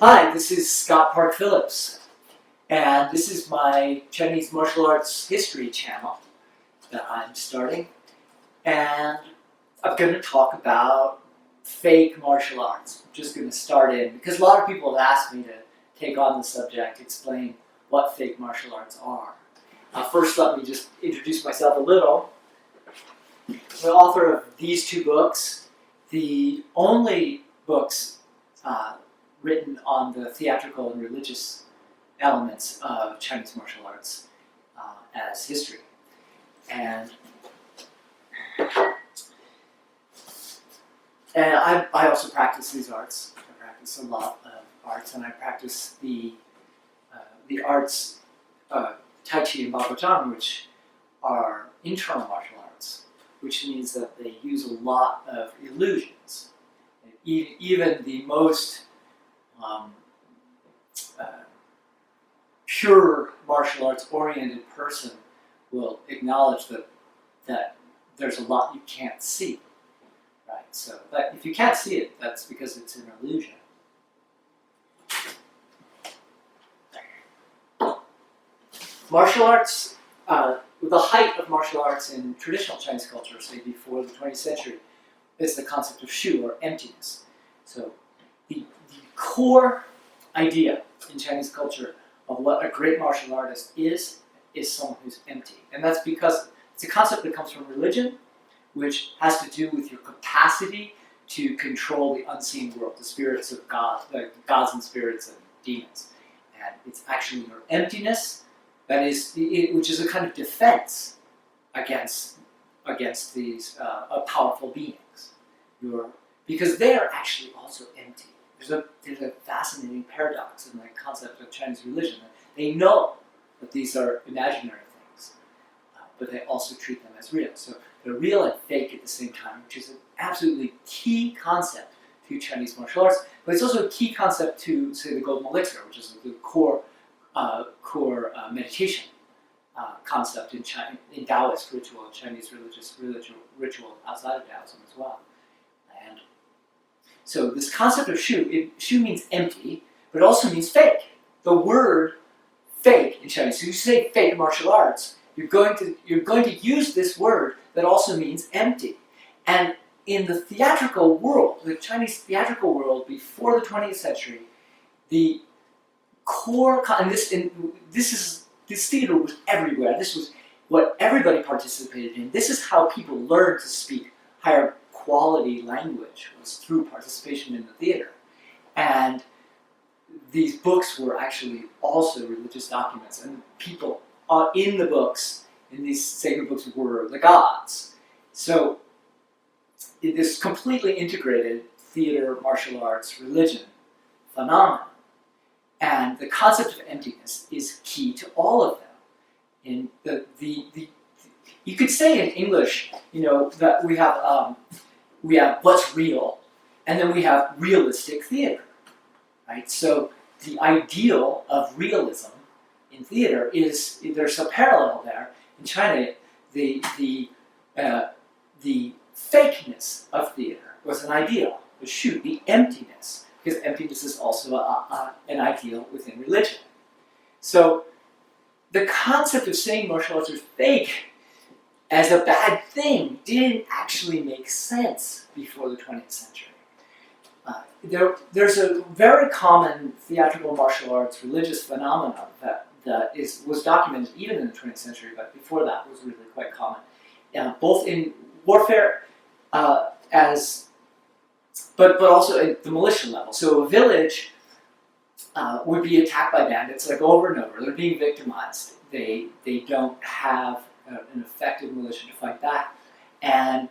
Hi, this is Scott Park Phillips, and this is my Chinese martial arts history channel that I'm starting. And I'm going to talk about fake martial arts. I'm just going to start in, because a lot of people have asked me to take on the subject, explain what fake martial arts are. First, let me just introduce myself a little. I'm the author of these two books, the only books written on the theatrical and religious elements of Chinese martial arts as history. And I also practice these arts. I practice a lot of arts, and I practice the arts, Tai Chi and Bao, which are internal martial arts, which means that they use a lot of illusions. Even the most pure martial arts oriented person will acknowledge that there's a lot you can't see, right? So if you can't see it, that's because it's an illusion. Martial arts, the height of martial arts in traditional Chinese culture, say before the 20th century, is the concept of shu, or emptiness. So the core idea in Chinese culture of what a great martial artist is someone who's empty. And that's because it's a concept that comes from religion, which has to do with your capacity to control the unseen world, the spirits of God, the gods and spirits and demons. And it's actually your emptiness which is a kind of defense against these powerful beings. Because they are actually also empty. There's a fascinating paradox in the concept of Chinese religion. They know that these are imaginary things, but they also treat them as real. So they're real and fake at the same time, which is an absolutely key concept to Chinese martial arts. But it's also a key concept to, say, the Golden Elixir, which is the core meditation concept in Taoist ritual, Chinese religious ritual outside of Taoism as well. And so this concept of shu means empty, but it also means fake. The word fake in Chinese, so you say fake martial arts, you're going to use this word that also means empty. And in the theatrical world, the Chinese theatrical world before the 20th century, the core, and this theater was everywhere. This was what everybody participated in. This is how people learned to speak higher quality language, was through participation in the theater. And these books were actually also religious documents, and people in the books, in these sacred books, were the gods. So this completely integrated theater, martial arts, religion phenomenon. And the concept of emptiness is key to all of them. In you could say in English, that we have what's real, and then we have realistic theater, right? So the ideal of realism in theater is, there's a parallel there. In China, the fakeness of theater was an ideal, the shu, the emptiness, because emptiness is also an ideal within religion. So the concept of saying martial arts are fake as a bad thing didn't actually make sense before the 20th century. There's a very common theatrical martial arts religious phenomenon that was documented even in the 20th century, but before that was really quite common, both in warfare but also at the militia level. So a village would be attacked by bandits like over and over. They're being victimized. They don't have an effective militia to fight back. And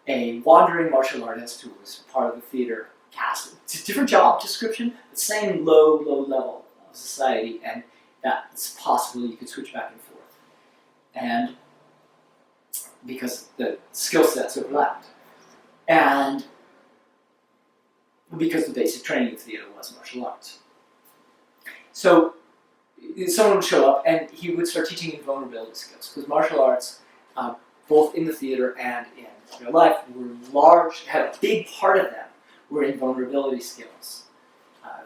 a wandering martial artist who was part of the theater cast, it's a different job description, the same low level of society, and that it's possible you could switch back and forth. And because the skill sets overlapped. And because the basic training of theater was martial arts. So someone would show up and he would start teaching invulnerability skills, because martial arts, both in the theater and in real life, had a big part of them were invulnerability skills,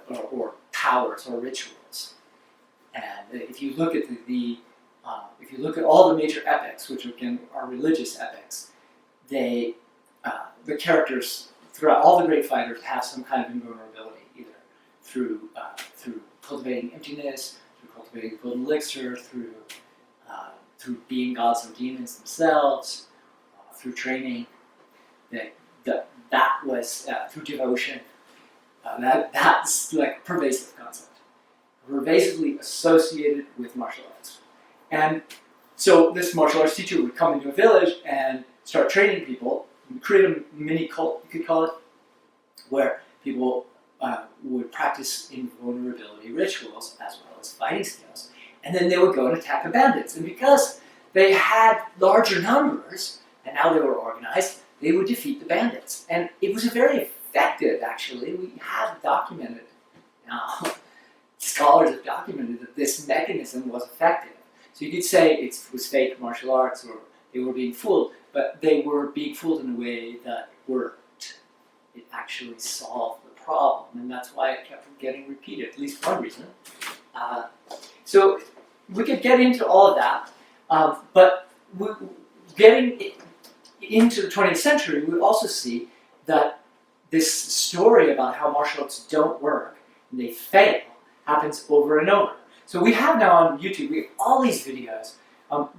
or powers or rituals. And if you look at if you look at all the major epics, which again are religious epics, the characters throughout all the great fighters have some kind of invulnerability, either through cultivating emptiness, through cultivating the golden elixir, through being gods or demons themselves, through training. That was through devotion. That's like a pervasive concept, pervasively associated with martial arts. And so this martial arts teacher would come into a village and start training people, and create a mini cult, you could call it, where people would practice invulnerability rituals as well as fighting skills. And then they would go and attack the bandits. And because they had larger numbers, and now they were organized, they would defeat the bandits. And it was very effective, actually. We have documented, scholars have documented that this mechanism was effective. So you could say it was fake martial arts, or they were being fooled, but they were being fooled in a way that worked. It actually solved the problem, and that's why it kept getting repeated, at least one reason. So we could get into all of that, but getting into the 20th century, we also see that this story about how martial arts don't work and they fail happens over and over. So we have now on YouTube, we have all these videos.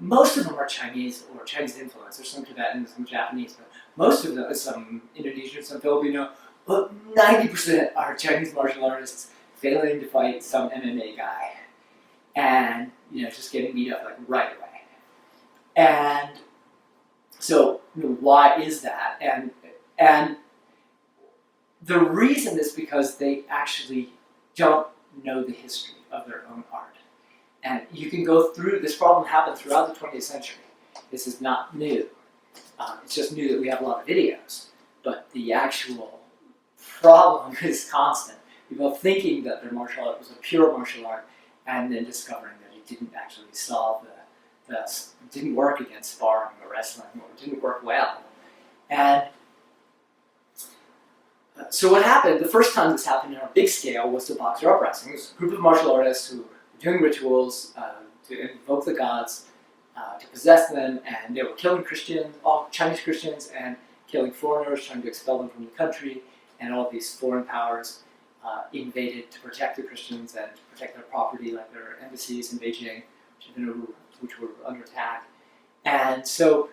Most of them are Chinese or Chinese influence. There's some Tibetan, some Japanese, but most of them, some Indonesian, some Filipino, but 90% are Chinese martial artists failing to fight some MMA guy, and just getting beat up like right away. And so why is that? And the reason is because they actually don't know the history of their own art. And you can go through, this problem happened throughout the 20th century. This is not new. It's just new that we have a lot of videos. But the actual problem is constant. People thinking that their martial art was a pure martial art, and then discovering that it didn't actually solve it didn't work against sparring or wrestling, or it didn't work well. And so what happened, the first time this happened on a big scale was the Boxer Uprising. It was a group of martial artists who were doing rituals to invoke the gods, to possess them, and they were killing Christians, all Chinese Christians, and killing foreigners, trying to expel them from the country, and all these foreign powers invaded to protect the Christians and to protect their property, like their embassies in Beijing, which were under attack. And so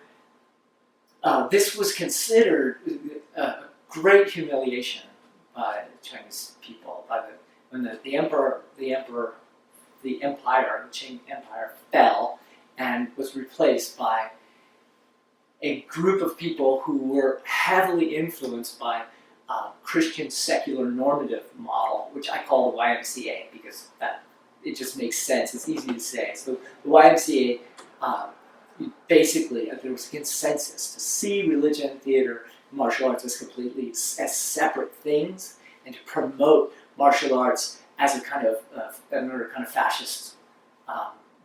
this was considered a great humiliation by the Chinese people. When the Qing Empire fell and was replaced by a group of people who were heavily influenced by Christian secular normative model, which I call the YMCA because it just makes sense. It's easy to say. So the YMCA, basically, there was a consensus to see religion, theater, martial arts as as separate things, and to promote martial arts as another kind of fascist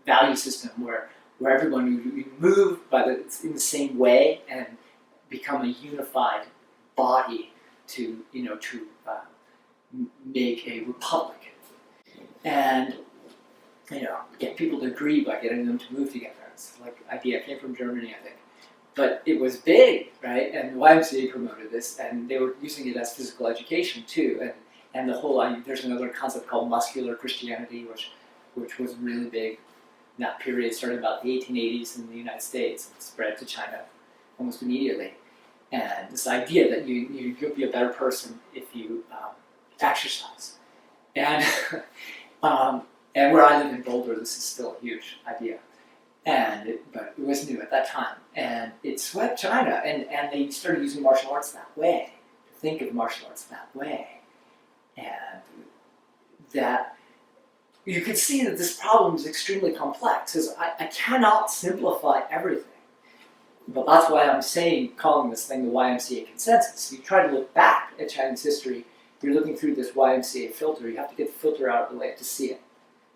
value system where everyone would move in the same way and become a unified body to make a republic, and get people to agree by getting them to move together. It's like the idea came from Germany, I think. But it was big, right? And the YMCA promoted this, and they were using it as physical education too. And the whole there's another concept called muscular Christianity, which was really big in that period, started about the 1880s in the United States and spread to China almost immediately. And this idea that you'll be a better person if you exercise. And and where I live in Boulder, this is still a huge idea. But it was new at that time. And it swept China, and they started using martial arts that way, to think of martial arts that way. And that you can see that this problem is extremely complex, because I cannot simplify everything. But that's why I'm calling this thing the YMCA consensus. You try to look back at Chinese history, you're looking through this YMCA filter. You have to get the filter out of the way to see it.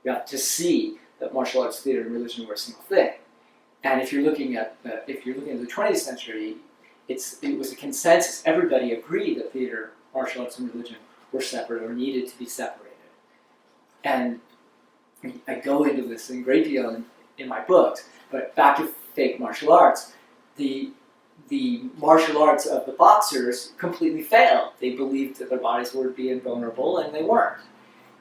You have to see that martial arts, theater, and religion were a single thing. And if you're looking at the 20th century, it was a consensus. Everybody agreed that theater, martial arts, and religion were separate or needed to be separated. and I go into this in great deal in my books. But back to fake martial arts, the martial arts of the boxers completely failed. They believed that their bodies would be invulnerable, and they weren't.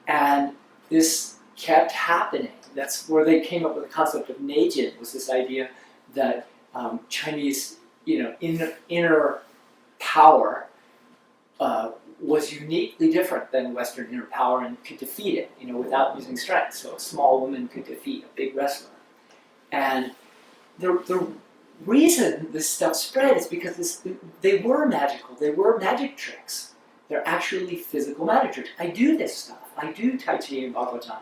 And this kept happening. That's where they came up with the concept of neijin, was this idea that Chinese, inner power was uniquely different than Western inner power and could defeat it, without using strength. So a small woman could defeat a big wrestler. And the reason this stuff spread is because they were magical. They were magic tricks. They're actually physical magic tricks. I do this stuff. I do Tai Chi and Bhagavatam.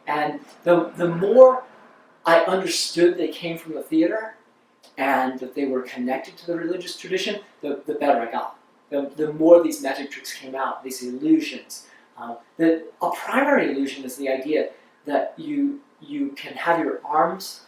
And the more I understood they came from the theater and that they were connected to the religious tradition, the better I got. The more these magic tricks came out, these illusions. A primary illusion is the idea that you can have your arms,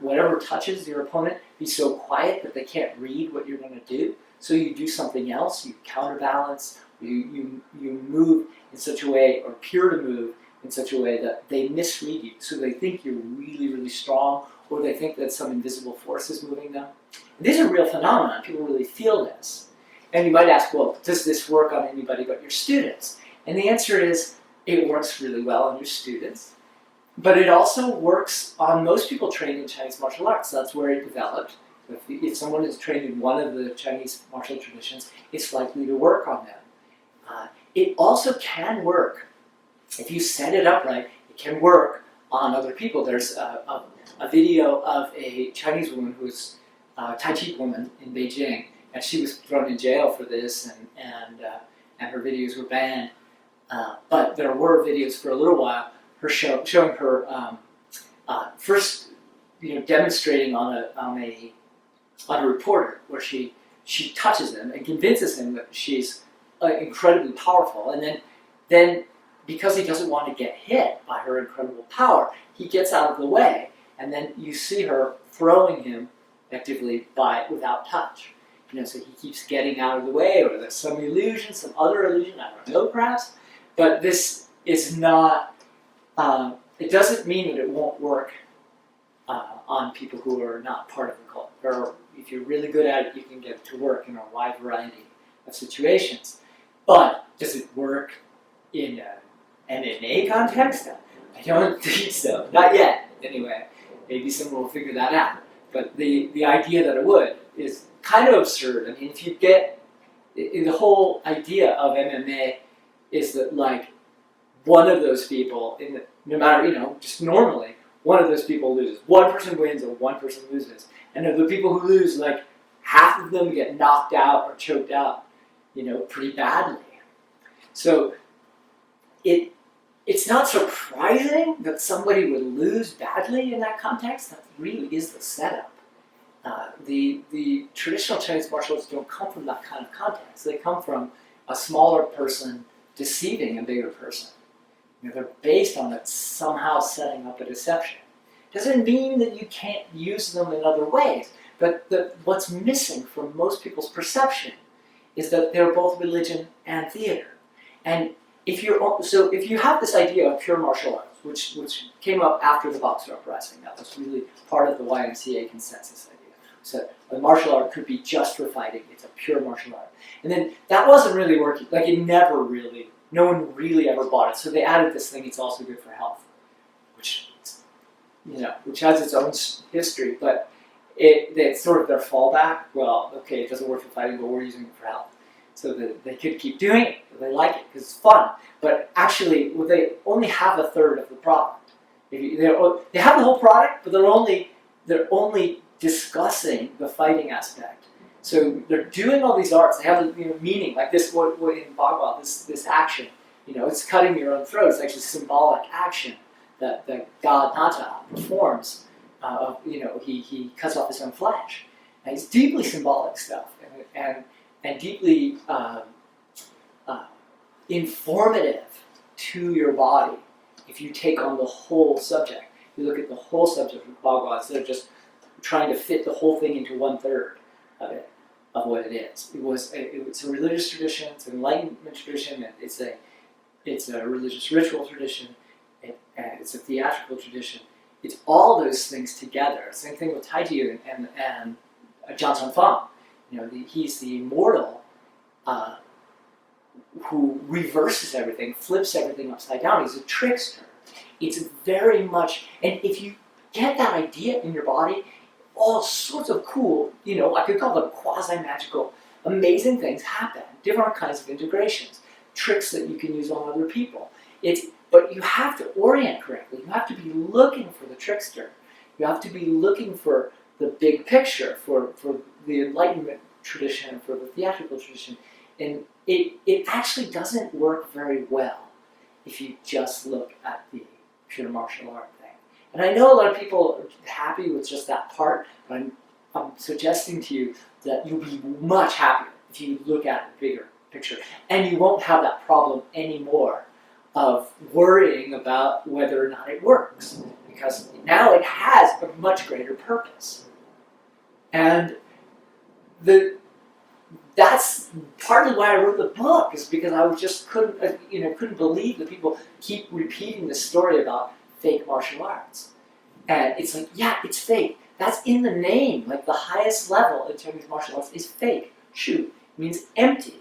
whatever touches your opponent, be so quiet that they can't read what you're going to do. So you do something else, you counterbalance, you move in such a way, or appear to move in such a way that they misread you. So they think you're really, really strong, or they think that some invisible force is moving them. And these are real phenomena. People really feel this. And you might ask, well, does this work on anybody but your students? And the answer is, it works really well on your students. But it also works on most people trained in Chinese martial arts. That's where it developed. If someone is trained in one of the Chinese martial traditions, it's likely to work on them. It also can work. If you set it up right, it can work on other people. There's a video of a Chinese woman who's a Tai Chi woman in Beijing, and she was thrown in jail for this, and her videos were banned. But there were videos for a little while, her showing her first, demonstrating on a reporter, where she touches him and convinces him that she's incredibly powerful, and then because he doesn't want to get hit by her incredible power, he gets out of the way, and then you see her throwing him effectively without touch. So he keeps getting out of the way, or there's some illusion, some other illusion, I don't know, perhaps. But this is not, it doesn't mean that it won't work on people who are not part of the cult. Or if you're really good at it, you can get it to work in a wide variety of situations. But does it work in an MMA context? I don't think so. Not yet, anyway. Maybe someone will figure that out. But the idea that it would is kind of absurd. I mean, if you get, the whole idea of MMA is that, like, one of those people, no matter, just normally, one of those people loses. One person wins or one person loses. And of the people who lose, like, half of them get knocked out or choked out, pretty badly. So it's not surprising that somebody would lose badly in that context. That really is the setup. The traditional Chinese martial arts don't come from that kind of context. They come from a smaller person deceiving a bigger person. They're based on it somehow setting up a deception. Doesn't mean that you can't use them in other ways, but what's missing from most people's perception is that they're both religion and theater. And if you have this idea of pure martial arts, which came up after the Boxer Uprising, that was really part of the YMCA consensus idea. So a martial art could be just for fighting. It's a pure martial art. And then that wasn't really working. Like, no one really ever bought it. So they added this thing, it's also good for health, which has its own history, but it's sort of their fallback. Well, okay, it doesn't work for fighting, but we're using it for health. So that they could keep doing it, they like it, because it's fun. But actually, they only have a third of the product. They have the whole product, but they're only discussing the fighting aspect. So they're doing all these arts. They have meaning, like this. What in Bhagavad, this action. It's cutting your own throat. It's actually symbolic action that God Nata performs. He cuts off his own flesh, and it's deeply symbolic stuff, and deeply informative to your body. If you take on the whole subject, you look at the whole subject of Bhagavad instead of just trying to fit the whole thing into 1/3 of it, of what it is. It's a religious tradition. It's an enlightenment tradition. It's a religious ritual tradition. it's a theatrical tradition. It's all those things together. Same thing with Tai Chi and Johnson Fong. He's the immortal who reverses everything, flips everything upside down. He's a trickster. It's very much, and if you get that idea in your body, all sorts of cool, I could call them quasi-magical, amazing things happen. Different kinds of integrations, tricks that you can use on other people. But you have to orient correctly. You have to be looking for the trickster. You have to be looking for the big picture, for the Enlightenment tradition, for the theatrical tradition. And it actually doesn't work very well if you just look at the pure martial art thing. And I know a lot of people are happy with just that part, but I'm suggesting to you that you'll be much happier if you look at the bigger picture. And you won't have that problem anymore of worrying about whether or not it works, because now it has a much greater purpose. And that's partly why I wrote the book, is because I just couldn't believe that people keep repeating the story about fake martial arts. And it's like, yeah, it's fake. That's in the name. Like, the highest level in Chinese martial arts is fake. Shu means empty.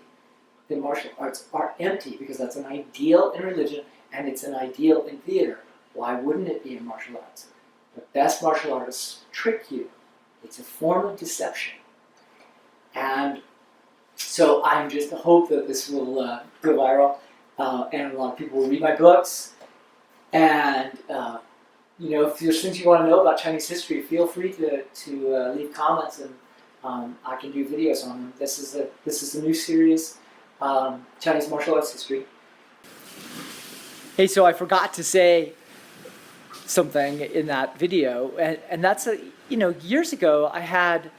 The martial arts are empty because that's an ideal in religion and it's an ideal in theater. Why wouldn't it be in martial arts? The best martial artists trick you. It's a form of deception. And so I just hope that this will go viral and a lot of people will read my books. And if there's things you want to know about Chinese history, feel free to leave comments, and I can do videos on them. This is a new series, Chinese martial arts history. Hey, so I forgot to say something in that video, and that's years ago I had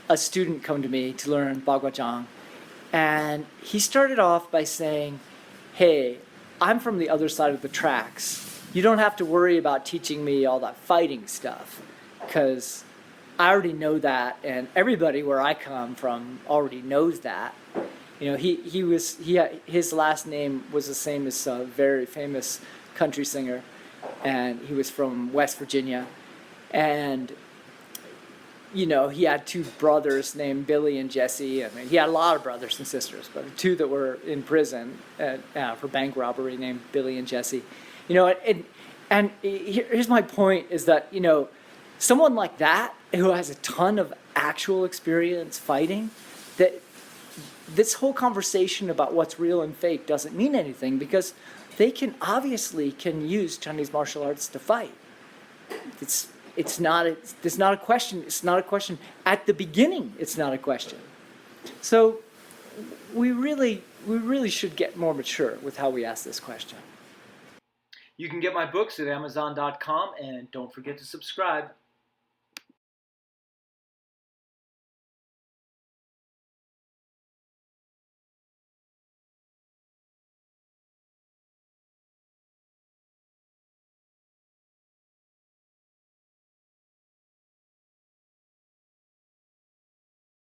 a student come to me to learn Baguazhang, and he started off by saying, "Hey, I'm from the other side of the tracks. You don't have to worry about teaching me all that fighting stuff, because I already know that, and everybody where I come from already knows that." His last name was the same as a very famous country singer, and he was from West Virginia, and he had two brothers named Billy and Jesse. I mean, he had a lot of brothers and sisters, but two that were in prison for bank robbery named Billy and Jesse. And here's my point, is that, someone like that, who has a ton of actual experience fighting, that this whole conversation about what's real and fake doesn't mean anything, because they can use Chinese martial arts to fight. It's not a question. It's not a question. At the beginning, it's not a question. So we really should get more mature with how we ask this question. You can get my books at Amazon.com, and don't forget to subscribe.